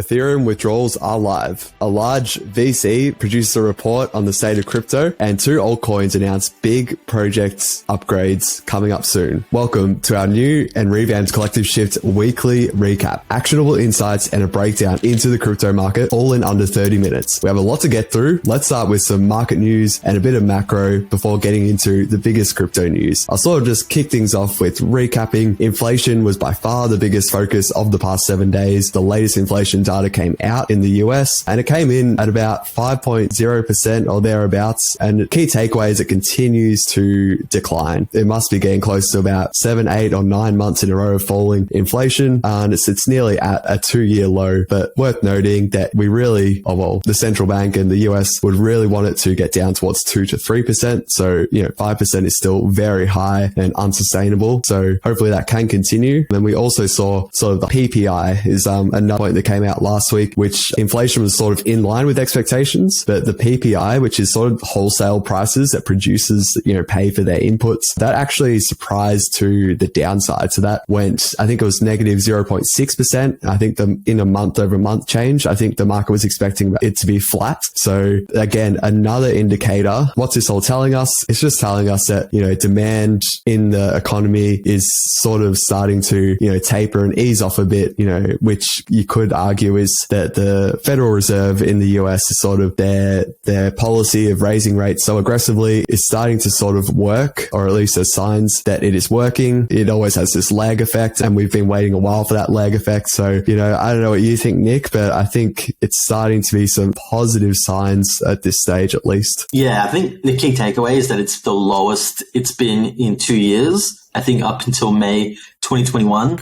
Ethereum withdrawals are live. A large VC produced a report on the state of crypto, and two altcoins announced big projects upgrades coming up soon. Welcome to our new and revamped Collective Shift weekly recap. Actionable insights and a breakdown into the crypto market, all in under 30 minutes. We have a lot to get through. Let's start with some market news and a bit of macro before getting into the biggest crypto news. I'll sort of just kick things off with recapping. Inflation was by far the biggest focus of the past 7 days. The latest inflation data came out in the US and it came in at about 5.0% or thereabouts. And key takeaway is it continues to decline. It must be getting close to about 7, 8 or 9 months in a row of falling inflation. And it's nearly at a 2-year low, but worth noting that we really, the central bank and the US would really want it to get down towards 2 to 3%. So, 5% is still very high and unsustainable. So hopefully that can continue. And then we also saw sort of the PPI is another point that came out last week, which inflation was sort of in line with expectations, but the PPI, which is sort of wholesale prices that producers, pay for their inputs, that actually surprised to the downside. So that went, I think it was negative 0.6%. I think in a month over month change, I think the market was expecting it to be flat. So again, another indicator. What's this all telling us? It's just telling us that, demand in the economy is sort of starting to, taper and ease off a bit, which you could argue is that the Federal Reserve in the US is sort of their policy of raising rates so aggressively is starting to sort of work, or at least there's signs that it is working. It always has this lag effect, and we've been waiting a while for that lag effect. So, I don't know what you think, Nick, but I think it's starting to be some positive signs at this stage, at least. Yeah, I think the key takeaway is that it's the lowest it's been in 2 years, I think up until May 2021.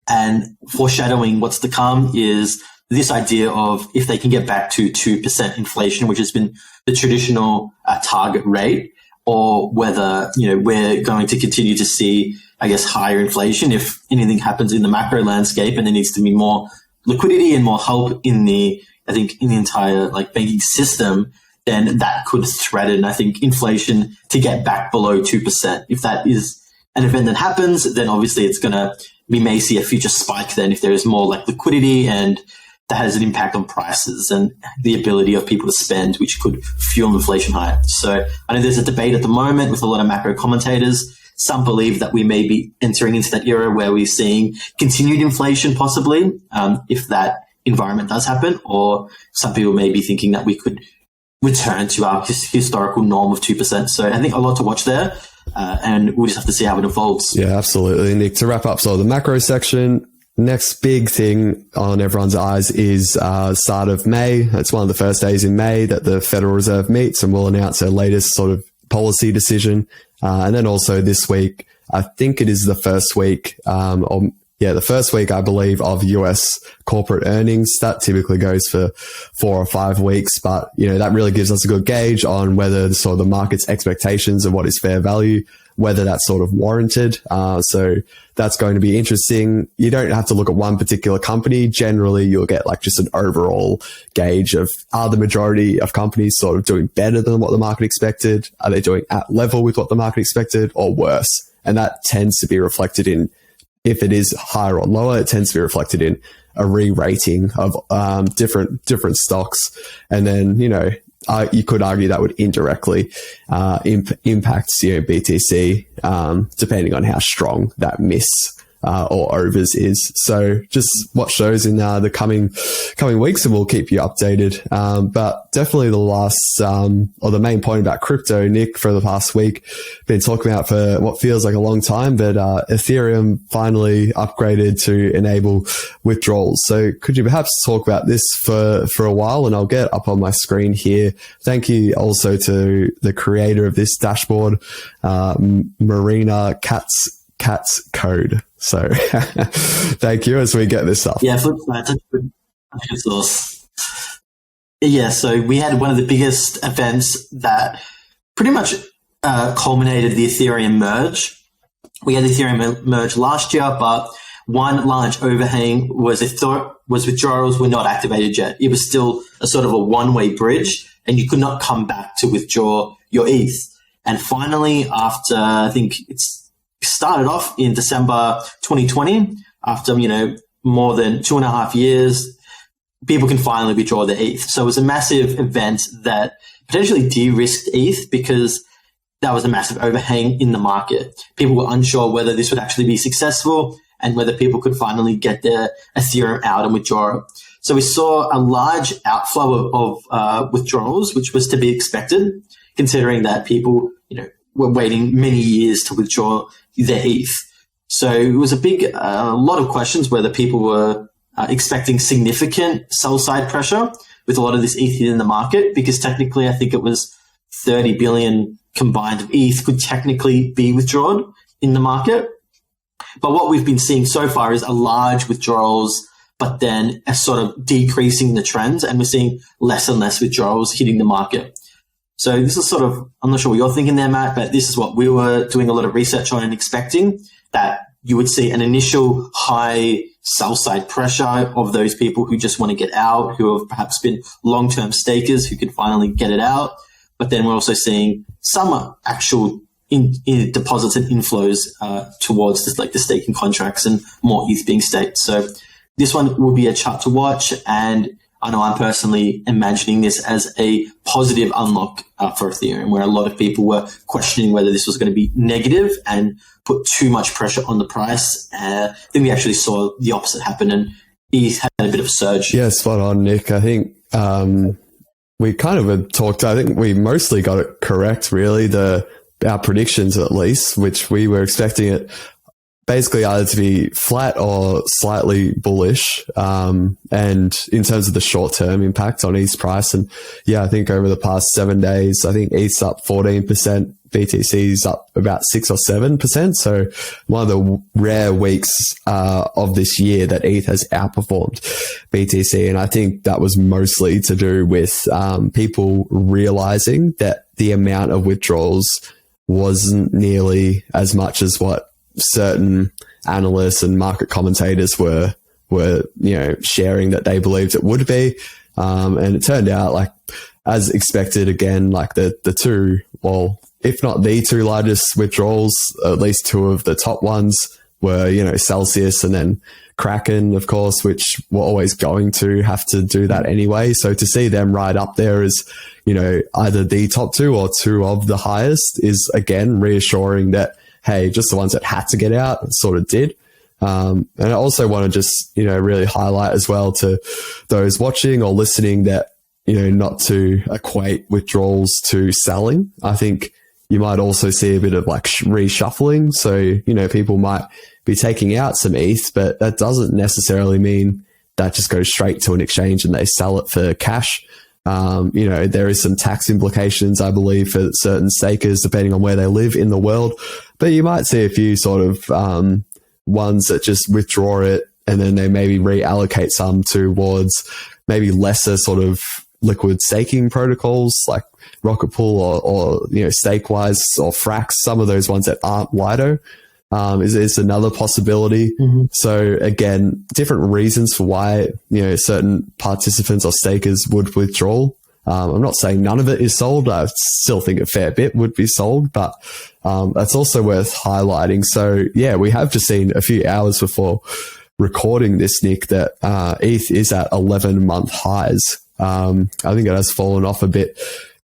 And foreshadowing what's to come is this idea of if they can get back to 2% inflation, which has been the traditional target rate, or whether, we're going to continue to see, I guess, higher inflation if anything happens in the macro landscape and there needs to be more liquidity and more help in the entire banking system, then that could threaten, I think, inflation to get back below 2%. If that is an event that happens, then obviously we may see a future spike then if there is more liquidity, and that has an impact on prices and the ability of people to spend, which could fuel inflation higher. So I know there's a debate at the moment with a lot of macro commentators. Some believe that we may be entering into that era where we're seeing continued inflation possibly, if that environment does happen, or some people may be thinking that we could return to our historical norm of 2%. So I think a lot to watch there, and we'll just have to see how it evolves. Yeah, absolutely. Nick, to wrap up, so the macro section, next big thing on everyone's eyes is start of May. It's one of the first days in May that the Federal Reserve meets and will announce their latest sort of policy decision. And then also this week, I think it is the first week, the first week, I believe, of US corporate earnings. That typically goes for 4 or 5 weeks, but, that really gives us a good gauge on whether the market's expectations of what is fair value, whether that's sort of warranted. So that's going to be interesting. You don't have to look at one particular company. Generally, you'll get just an overall gauge of, are the majority of companies sort of doing better than what the market expected? Are they doing at level with what the market expected, or worse? And that tends to be reflected in, if it is higher or lower, it tends to be reflected in a re-rating of different stocks. And then, you could argue that would indirectly impact BTC, depending on how strong that miss or overs is. So just watch those in the coming weeks, and we'll keep you updated. But definitely the last or the main point about crypto, Nick, for the past week, been talking about for what feels like a long time, but Ethereum finally upgraded to enable withdrawals. So could you perhaps talk about this for a while, and I'll get up on my screen here. Thank you also to the creator of this dashboard, Marina Cat's Code. So thank you as we get this up. Yeah, flip side, that's a good source. Yeah, so we had one of the biggest events that pretty much culminated the Ethereum merge. We had the Ethereum merge last year, but one large overhang was withdrawals were not activated yet. It was still a sort of a one-way bridge, and you could not come back to withdraw your ETH. And finally, after I think it's started off in December 2020, after more than 2.5 years, people can finally withdraw their ETH. So it was a massive event that potentially de-risked ETH because that was a massive overhang in the market. People were unsure whether this would actually be successful and whether people could finally get their Ethereum out and withdraw it. So we saw a large outflow of withdrawals, which was to be expected, considering that people, were waiting many years to withdraw their ETH. So it was a lot of questions whether people were expecting significant sell-side pressure with a lot of this ETH in the market, because technically I think it was 30 billion combined of ETH could technically be withdrawn in the market. But what we've been seeing so far is a large withdrawals, but then a sort of decreasing the trends, and we're seeing less and less withdrawals hitting the market. So this is sort of, I'm not sure what you're thinking there, Matt, but this is what we were doing a lot of research on and expecting, that you would see an initial high sell-side pressure of those people who just want to get out, who have perhaps been long-term stakers who can finally get it out. But then we're also seeing some actual in deposits and inflows towards this, like the staking contracts and more ETH being staked. So this one will be a chart to watch, and I know I'm personally imagining this as a positive unlock for Ethereum, where a lot of people were questioning whether this was going to be negative and put too much pressure on the price. Then we actually saw the opposite happen, and ETH had a bit of a surge. Yeah, spot on, Nick. I think we kind of had talked, I think we mostly got it correct, really, our predictions at least, which we were expecting it basically either to be flat or slightly bullish. And in terms of the short-term impact on ETH's price, and yeah, I think over the past 7 days, I think ETH's up 14%, BTC's up about 6 or 7%. So one of the rare weeks of this year that ETH has outperformed BTC. And I think that was mostly to do with people realizing that the amount of withdrawals wasn't nearly as much as what certain analysts and market commentators were sharing that they believed it would be. And it turned out, like, as expected, again, like the two, well, if not the two largest withdrawals, at least two of the top ones were, Celsius and then Kraken, of course, which were always going to have to do that anyway. So to see them right up there as, either the top two or two of the highest is, again, reassuring that, hey, just the ones that had to get out sort of did. And I also want to just, really highlight as well to those watching or listening that, not to equate withdrawals to selling. I think you might also see a bit of like reshuffling. So, people might be taking out some ETH, but that doesn't necessarily mean that just goes straight to an exchange and they sell it for cash. There is some tax implications, I believe, for certain stakers, depending on where they live in the world. But you might see a few sort of ones that just withdraw it and then they maybe reallocate some towards maybe lesser sort of liquid staking protocols like Rocket Pool or Stakewise or Frax, some of those ones that aren't Lido. Is another possibility. Mm-hmm. So again, different reasons for why, certain participants or stakers would withdraw. I'm not saying none of it is sold. I still think a fair bit would be sold, but that's also worth highlighting. So yeah, we have just seen a few hours before recording this, Nick, that ETH is at 11-month highs. I think it has fallen off a bit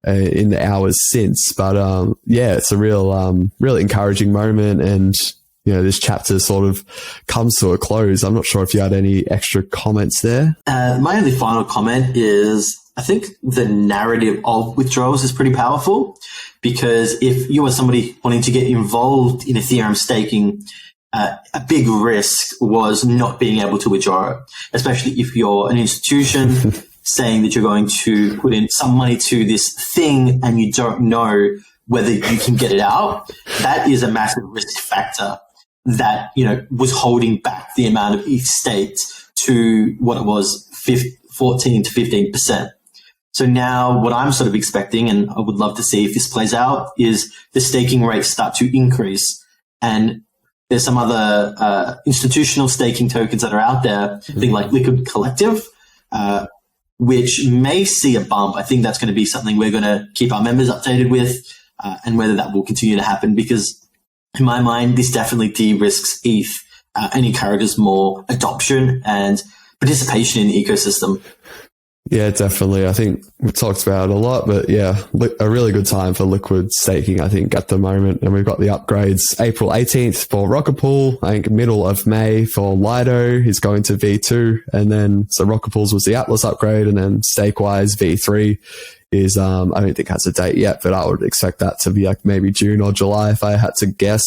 in the hours since, but yeah, it's a real encouraging moment, and this chapter sort of comes to a close. I'm not sure if you had any extra comments there. My only final comment is I think the narrative of withdrawals is pretty powerful, because if you are somebody wanting to get involved in Ethereum staking, a big risk was not being able to withdraw it, especially if you're an institution saying that you're going to put in some money to this thing and you don't know whether you can get it out. That is a massive risk factor that, was holding back the amount of ETH staked to what it was, 14 to 15%. So now what I'm sort of expecting, and I would love to see if this plays out, is the staking rates start to increase. And there's some other institutional staking tokens that are out there, I think like Liquid Collective, which may see a bump. I think that's going to be something we're going to keep our members updated with, and whether that will continue to happen, because in my mind, this definitely de-risks ETH and encourages more adoption. And participation in the ecosystem. Yeah, definitely. I think we've talked about it a lot, but yeah, a really good time for liquid staking, I think, at the moment. And we've got the upgrades April 18th for Rocket Pool. I think middle of May for Lido is going to V2. And then, so Rocket Pools was the Atlas upgrade, and then Stakewise V3 is, I don't think has a date yet, but I would expect that to be like maybe June or July if I had to guess.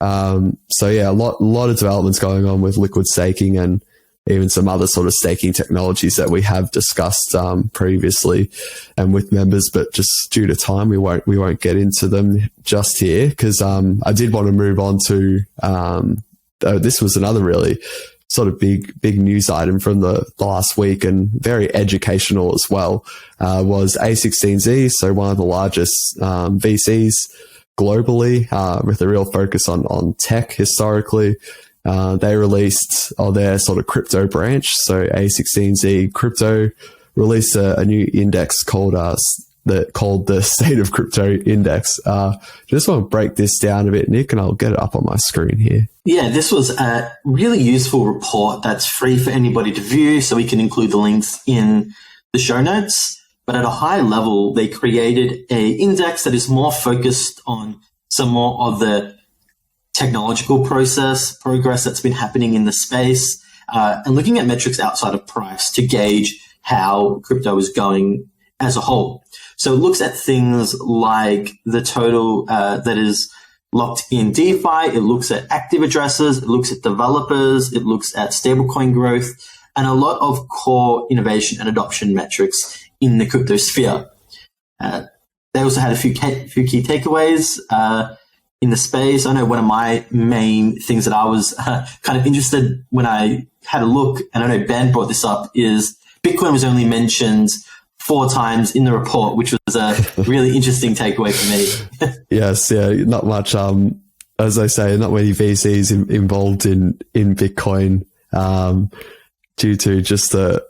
So yeah, a lot of developments going on with liquid staking and even some other sort of staking technologies that we have discussed previously and with members, but just due to time, we won't get into them just here, because I did want to move on to this was another really sort of big news item from the last week, and very educational as well, was a16z, so one of the largest VCs globally, with a real focus on tech historically. They released their sort of crypto branch. So A16Z Crypto released a new index called the State of Crypto Index. Just want to break this down a bit, Nick, and I'll get it up on my screen here. Yeah, this was a really useful report that's free for anybody to view, so we can include the links in the show notes. But at a high level, they created an index that is more focused on some more of the technological progress that's been happening in the space, and looking at metrics outside of price to gauge how crypto is going as a whole. So it looks at things like the total that is locked in DeFi. It looks at active addresses. It looks at developers. It looks at stablecoin growth, and a lot of core innovation and adoption metrics in the crypto sphere. They also had a few key takeaways in the space. I know one of my main things that I was kind of interested when I had a look, and I know Ben brought this up, is Bitcoin was only mentioned 4 times in the report, which was a really interesting takeaway for me. Yes, yeah, not much, as I say, not many VCs involved in Bitcoin, due to just the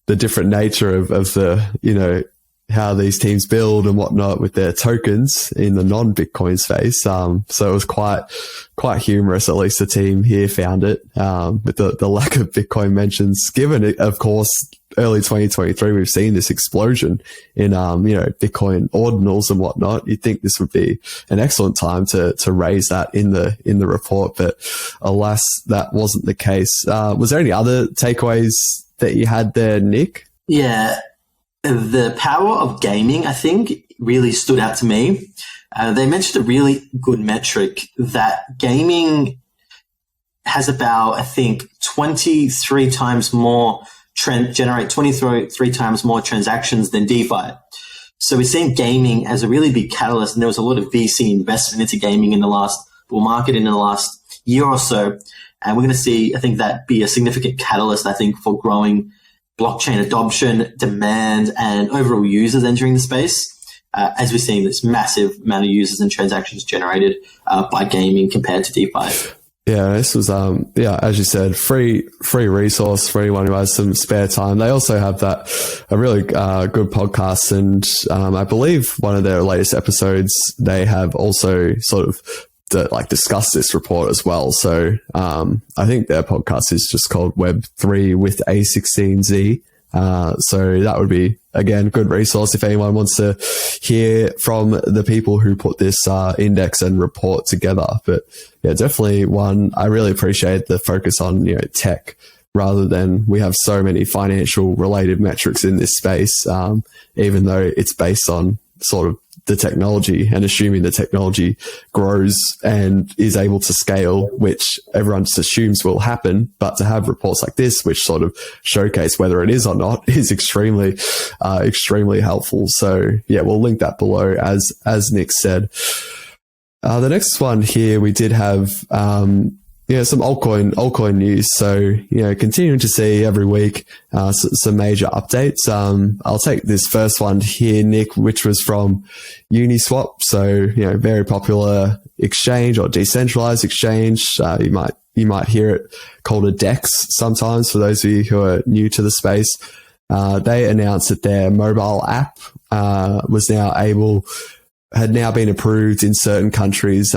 different nature of the, how these teams build and whatnot with their tokens in the non-Bitcoin space. So it was quite humorous, at least the team here found it, with the lack of Bitcoin mentions, given it, of course, early 2023, we've seen this explosion in, Bitcoin ordinals and whatnot. You'd think this would be an excellent time to raise that in the report, but alas, that wasn't the case. Was there any other takeaways that you had there, Nick? Yeah. The power of gaming, I think, really stood out to me. They mentioned a really good metric that gaming has about, I think, 23 times more generate 23 times more transactions than DeFi. So we're seeing gaming as a really big catalyst, and there was a lot of VC investment into gaming in the last bull market in the last year or so. And we're going to see, I think, that be a significant catalyst, I think, for growing blockchain adoption, demand, and overall users entering the space, as we're seeing this massive amount of users and transactions generated by gaming compared to DeFi. Yeah, this was, as you said, free resource for anyone who has some spare time. They also have a really good podcast, and I believe one of their latest episodes, they have also sort of discuss this report as well. So I think their podcast is just called Web3 with A16Z. So that would be, again, good resource if anyone wants to hear from the people who put this index and report together. But yeah, definitely one, I really appreciate the focus on, tech, rather than we have so many financial related metrics in this space, even though it's based on sort of the technology and assuming the technology grows and is able to scale, which everyone just assumes will happen. But to have reports like this, which sort of showcase whether it is or not, is extremely helpful. So yeah, we'll link that below as Nick said. The next one here, we did have, some altcoin news. So, continuing to see every week, some major updates. I'll take this first one here, Nick, which was from Uniswap. So, very popular exchange or decentralized exchange. You might hear it called a DEX sometimes for those of you who are new to the space. They announced that their mobile app, had now been approved in certain countries,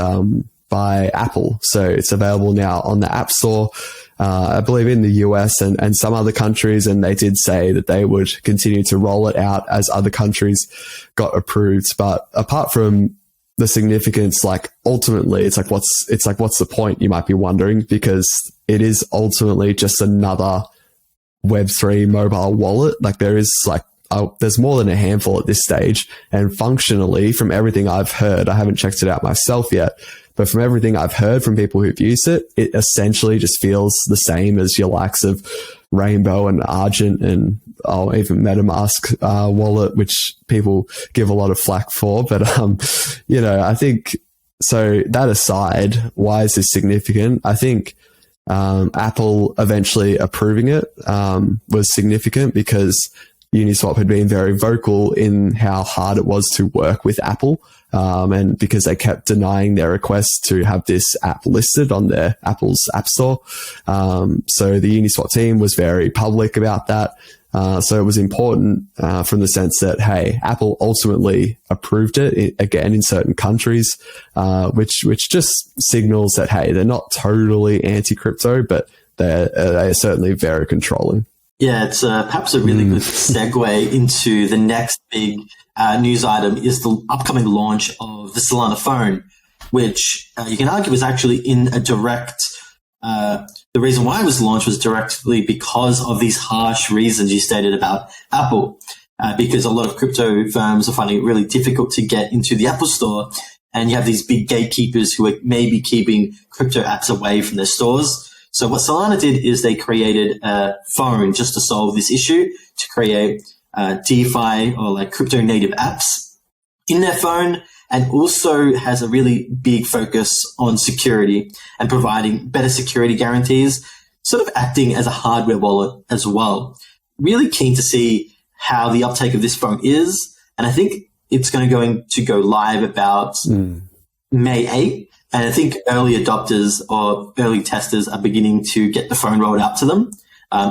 by Apple. So it's available now on the App Store. I believe in the US and some other countries. And they did say that they would continue to roll it out as other countries got approved. But apart from the significance, like ultimately it's like, what's the point, you might be wondering, because it is ultimately just another Web3 mobile wallet. Like there's more than a handful at this stage, and functionally, from everything I've heard, I haven't checked it out myself yet, but from everything I've heard from people who've used it, it essentially just feels the same as your likes of Rainbow and Argent and even MetaMask wallet, which people give a lot of flack for. But I think, so that aside, why is this significant? I think Apple eventually approving it was significant because Uniswap had been very vocal in how hard it was to work with Apple, and because they kept denying their request to have this app listed on their Apple's App Store. So the Uniswap team was very public about that. So it was important from the sense that, hey, Apple ultimately approved it again in certain countries, which just signals that, hey, they're not totally anti-crypto, but they're certainly very controlling. Yeah, it's perhaps a really good segue into the next big news item is the upcoming launch of the Solana phone, which you can argue was actually in a direct the reason why it was launched was directly because of these harsh reasons you stated about Apple, because a lot of crypto firms are finding it really difficult to get into the Apple Store, and you have these big gatekeepers who are maybe keeping crypto apps away from their stores. So what Solana did is they created a phone just to solve this issue, to create DeFi or like crypto native apps in their phone, and also has a really big focus on security and providing better security guarantees, sort of acting as a hardware wallet as well. Really keen to see how the uptake of this phone is. And I think it's going to go live about May 8th. And I think early adopters or early testers are beginning to get the phone rolled out to them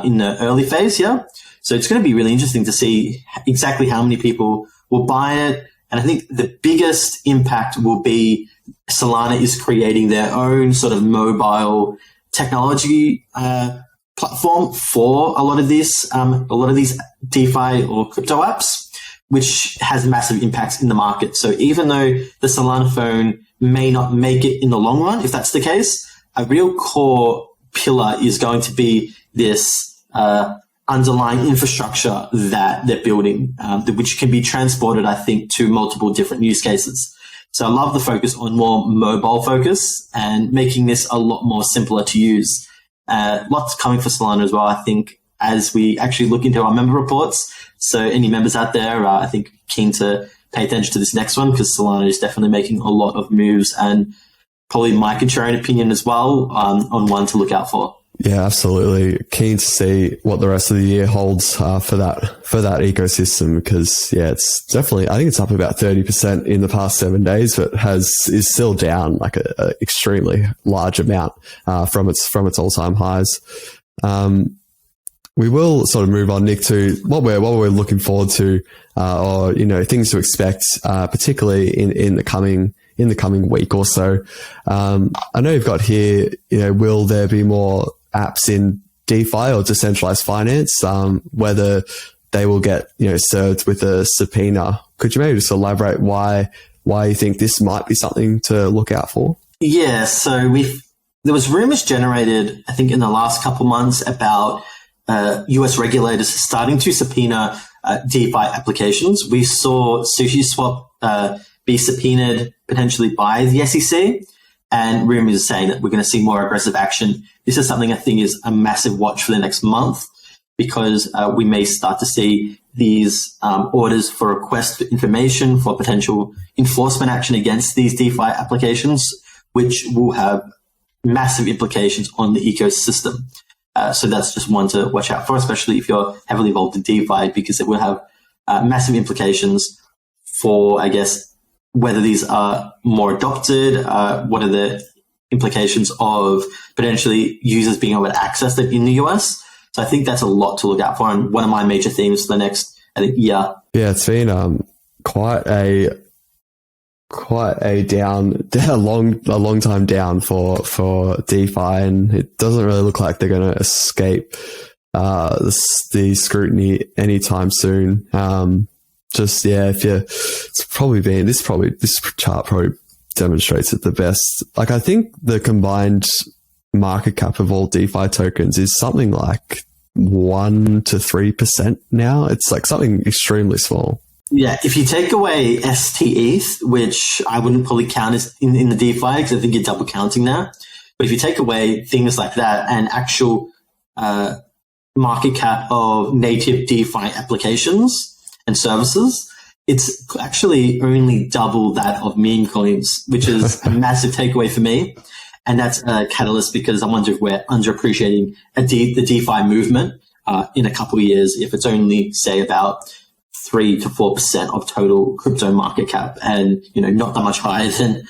in the early phase. Yeah. So it's going to be really interesting to see exactly how many people will buy it. And I think the biggest impact will be Solana is creating their own sort of mobile technology platform for a lot of these DeFi or crypto apps, which has massive impacts in the market. So even though the Solana phone may not make it in the long run, if that's the case, a real core pillar is going to be this underlying infrastructure that they're building, which can be transported, I think, to multiple different use cases. So I love the focus on more mobile focus and making this a lot more simpler to use. Lots coming for Solana as well, I think, as we actually look into our member reports. So any members out there, I think, keen to pay attention to this next one, because Solana is definitely making a lot of moves, and probably my contrarian opinion as well on one to look out for. Yeah, absolutely. Keen to see what the rest of the year holds for that ecosystem, because it's definitely, I think it's up about 30% in the past 7 days, but is still down like a extremely large amount from its all-time highs. We will sort of move on, Nick, to what we're looking forward to, or things to expect, particularly in the coming week or so. I know you've got here, will there be more apps in DeFi or decentralized finance, whether they will get, served with a subpoena? Could you maybe just elaborate why you think this might be something to look out for? Yeah, so there was rumors generated, I think, in the last couple months about US regulators starting to subpoena DeFi applications. We saw SushiSwap be subpoenaed potentially by the SEC, and rumors are saying that we're going to see more aggressive action. This is something I think is a massive watch for the next month, because we may start to see these orders for request for information for potential enforcement action against these DeFi applications, which will have massive implications on the ecosystem. So that's just one to watch out for, especially if you're heavily involved in DeFi, because it will have massive implications for, I guess, whether these are more adopted, what are the implications of potentially users being able to access them in the US. So I think that's a lot to look out for, and one of my major themes for the next, I think, year. Yeah, it's been quite a quite a long time down for DeFi, and it doesn't really look like they're going to escape the scrutiny anytime soon. This chart probably demonstrates it the best. Like, I think the combined market cap of all DeFi tokens is something like 1 to 3% now. It's like something extremely small. Yeah, if you take away STETH, which I wouldn't probably count as in the DeFi because I think you're double counting that. But if you take away things like that and actual market cap of native DeFi applications and services, it's actually only double that of meme coins, which is a massive takeaway for me. And that's a catalyst because I wonder if we're underappreciating the DeFi movement in a couple of years if it's only, say, about 3 to 4% of total crypto market cap, and not that much higher than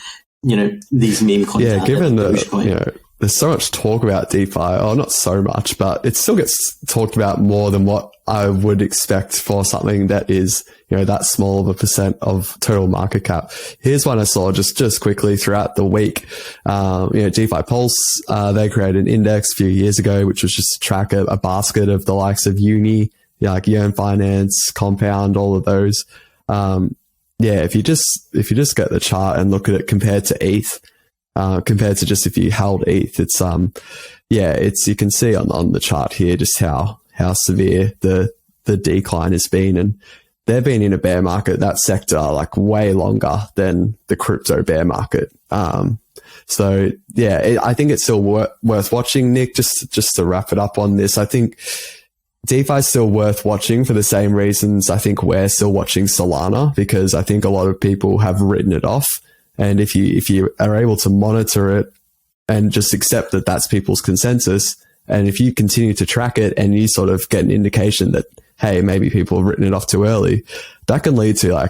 these meme coins. Yeah, given that there's so much talk about DeFi, or not so much, but it still gets talked about more than what I would expect for something that is that small of a percent of total market cap. Here's one I saw just quickly throughout the week. DeFi Pulse, they created an index a few years ago, which was just to track a basket of the likes of Uni, like Yearn Finance, Compound, all of those. If you just get the chart and look at it compared to ETH, compared to just if you held ETH, you can see on the chart here just how severe the decline has been, and they've been in a bear market, that sector, like way longer than the crypto bear market. I think it's still worth watching, Nick. Just to wrap it up on this, I think DeFi is still worth watching for the same reasons I think we're still watching Solana, because I think a lot of people have written it off. And if you are able to monitor it and just accept that that's people's consensus, and if you continue to track it and you sort of get an indication that, hey, maybe people have written it off too early, that can lead to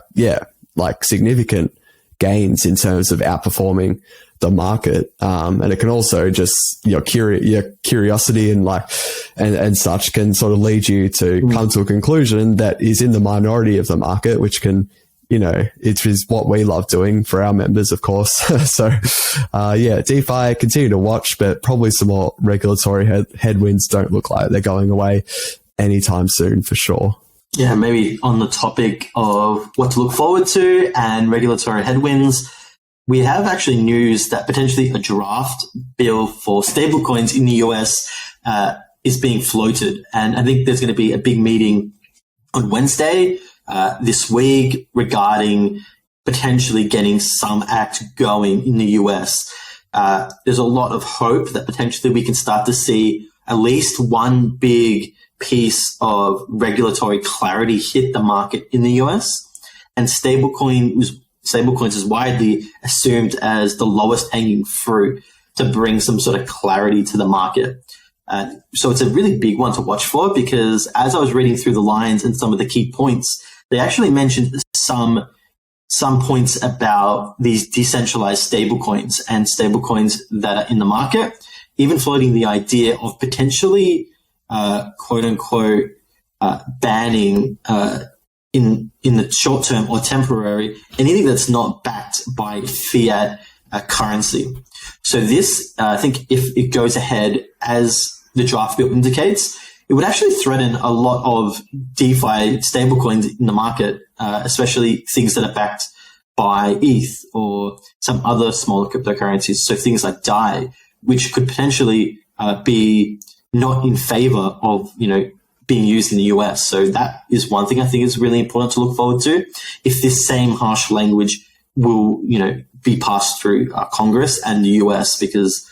significant gains in terms of outperforming the market. And it can also just your curiosity and such can sort of lead you to come to a conclusion that is in the minority of the market, which can, it is what we love doing for our members, of course. So, DeFi, continue to watch, but probably some more regulatory headwinds don't look like they're going away anytime soon for sure. Yeah, maybe on the topic of what to look forward to and regulatory headwinds, we have actually news that potentially a draft bill for stablecoins in the US is being floated. And I think there's going to be a big meeting on Wednesday this week regarding potentially getting some act going in the US. There's a lot of hope that potentially we can start to see at least one big piece of regulatory clarity hit the market in the US. And stablecoins is widely assumed as the lowest hanging fruit to bring some sort of clarity to the market. So it's a really big one to watch for, because as I was reading through the lines and some of the key points, they actually mentioned some points about these decentralized stablecoins and stablecoins that are in the market, even floating the idea of potentially, quote unquote, banning, in the short term or temporary, anything that's not backed by fiat currency. So this, I think if it goes ahead as the draft bill indicates, it would actually threaten a lot of DeFi stablecoins in the market, especially things that are backed by ETH or some other smaller cryptocurrencies. So things like DAI, which could potentially be not in favor of, being used in the US. So that is one thing I think is really important to look forward to. If this same harsh language will, be passed through Congress and the US, because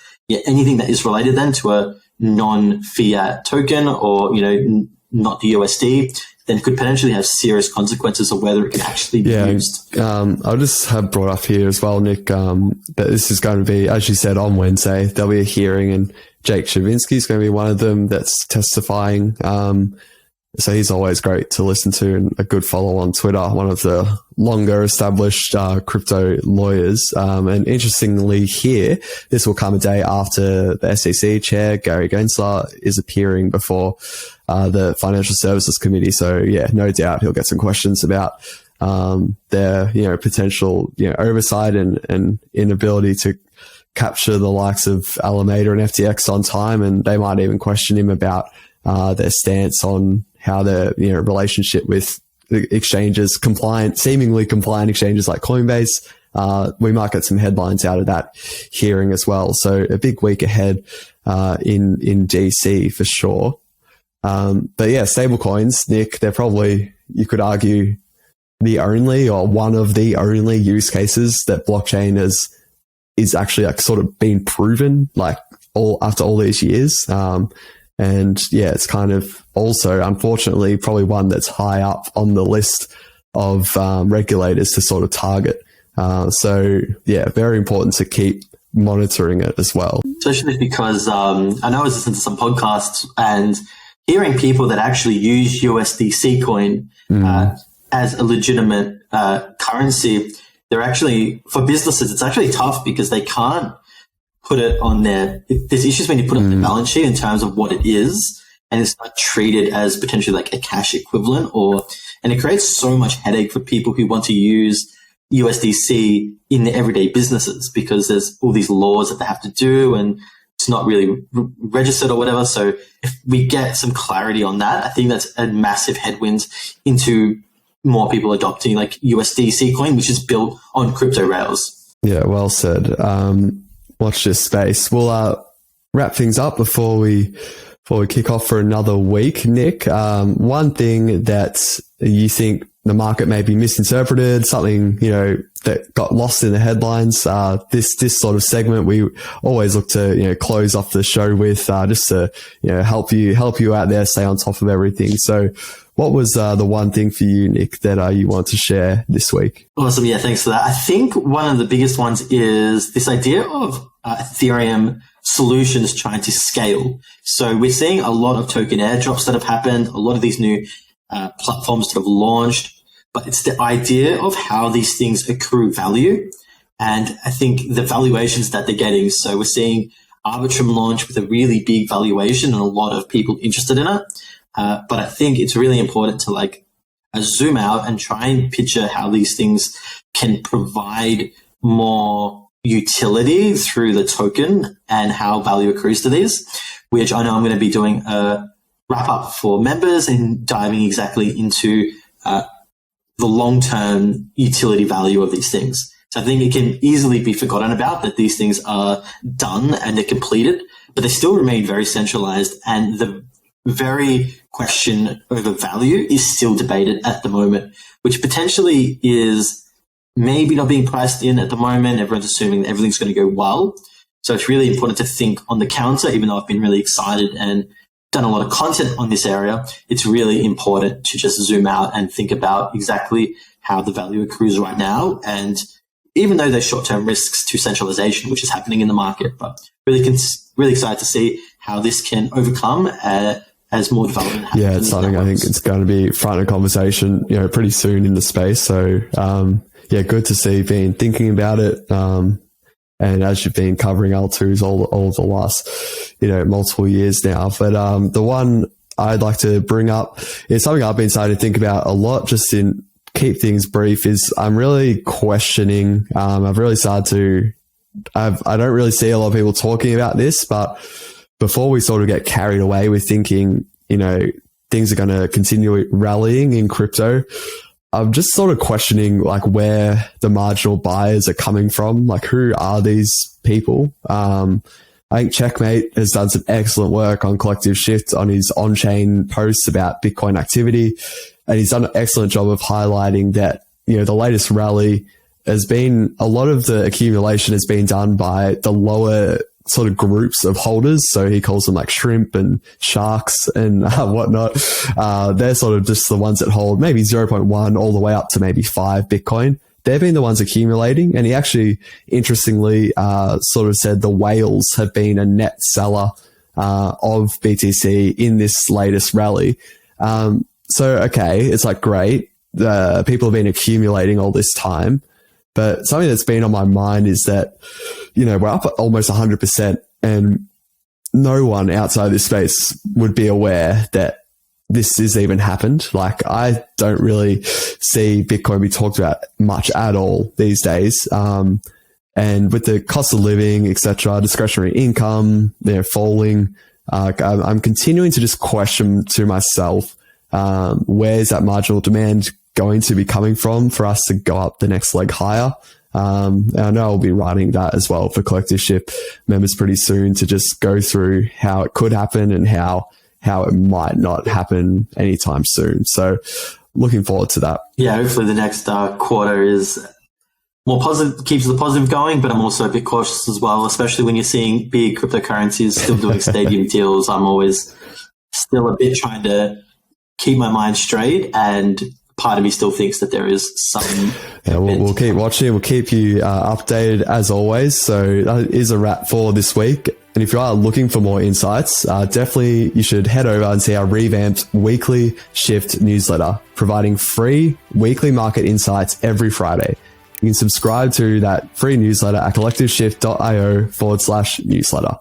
anything that is related then to a non-fiat token or, not the USD, then could potentially have serious consequences of whether it can actually be used. I'll just have brought up here as well, Nick, that this is going to be, as you said, on Wednesday, there'll be a hearing, and Jake Chavinsky is going to be one of them that's testifying. So he's always great to listen to and a good follow on Twitter, one of the longer established crypto lawyers. And interestingly here, this will come a day after the SEC chair, Gary Gensler, is appearing before the Financial Services Committee. So no doubt he'll get some questions about their, potential, oversight and inability to capture the likes of Alameda and FTX on time. And they might even question him about, their stance on how their, relationship with exchanges, seemingly compliant exchanges like Coinbase. We might get some headlines out of that hearing as well. So a big week ahead, in DC for sure. But yeah, stablecoins, Nick, they're probably, you could argue, the only or one of the only use cases that blockchain is actually like sort of been proven like after all these years. And yeah, it's kind of also, unfortunately, probably one that's high up on the list of regulators to sort of target. So yeah, very important to keep monitoring it as well. Especially because I know I was listening to some podcasts and hearing people that actually use USDC coin as a legitimate currency. They're actually, for businesses, it's actually tough because they can't put it on there's issues when you put it on the balance sheet in terms of what it is, and it's not treated as potentially like a cash equivalent, and it creates so much headache for people who want to use USDC in their everyday businesses because there's all these laws that they have to do and it's not really registered or whatever. So if we get some clarity on that, I think that's a massive headwind into more people adopting like USDC coin, which is built on crypto rails. Yeah, well said. Watch this space. We'll wrap things up before we kick off for another week. Nick, one thing that you think the market may be misinterpreted, something, that got lost in the headlines, this sort of segment we always look to, close off the show with, just to, help you out there, stay on top of everything. So what was the one thing for you, Nick, that you want to share this week? Awesome. Yeah, thanks for that. I think one of the biggest ones is this idea of Ethereum solutions trying to scale. So we're seeing a lot of token airdrops that have happened, a lot of these new platforms that have launched, but it's the idea of how these things accrue value. And I think the valuations that they're getting. So we're seeing Arbitrum launch with a really big valuation and a lot of people interested in it. But I think it's really important to zoom out and try and picture how these things can provide more utility through the token and how value accrues to these, which I know I'm going to be doing a wrap up for members and diving exactly into the long-term utility value of these things. So I think it can easily be forgotten about that these things are done and they're completed, but they still remain very centralized, and the very question over value is still debated at the moment, which potentially is maybe not being priced in at the moment. Everyone's assuming that everything's going to go well. So it's really important to think on the counter, even though I've been really excited and done a lot of content on this area, it's really important to just zoom out and think about exactly how the value accrues right now. And even though there's short-term risks to centralization, which is happening in the market, but really excited to see how this can overcome as more development happens. Yeah, it's something I think it's going to be front of conversation, pretty soon in the space. So, good to see you've been thinking about it. And as you've been covering L2s all the last, multiple years now. But the one I'd like to bring up is something I've been starting to think about a lot, just in keep things brief, is I'm really questioning, I've really started to, I don't really see a lot of people talking about this, but before we sort of get carried away with thinking, things are going to continue rallying in crypto, I'm just sort of questioning where the marginal buyers are coming from. Who are these people? I think Checkmate has done some excellent work on Collective Shift on his on-chain posts about Bitcoin activity. And he's done an excellent job of highlighting that, the latest rally has been, a lot of the accumulation has been done by the lower sort of groups of holders. So he calls them shrimp and sharks and whatnot. They're sort of just the ones that hold maybe 0.1 all the way up to maybe 5 Bitcoin. They've been the ones accumulating. And he actually, interestingly, sort of said the whales have been a net seller of BTC in this latest rally. So, okay, it's great. People have been accumulating all this time. But something that's been on my mind is that, we're up at almost 100%, and no one outside this space would be aware that this has even happened. Like, I don't really see Bitcoin be talked about much at all these days. And with the cost of living, etc., discretionary income, falling, I'm continuing to just question to myself, where's that marginal demand going to be coming from for us to go up the next leg higher? And I know I'll be writing that as well for Collective Ship members pretty soon, to just go through how it could happen and how it might not happen anytime soon. So looking forward to that. Yeah, hopefully the next quarter is more positive, keeps the positive going, but I'm also a bit cautious as well, especially when you're seeing big cryptocurrencies still doing stadium deals. I'm always still a bit trying to keep my mind straight, and part of me still thinks that there is some... Yeah, we'll keep watching. We'll keep you updated as always. So that is a wrap for this week. And if you are looking for more insights, definitely you should head over and see our revamped weekly Shift newsletter, providing free weekly market insights every Friday. You can subscribe to that free newsletter at collectiveshift.io/newsletter.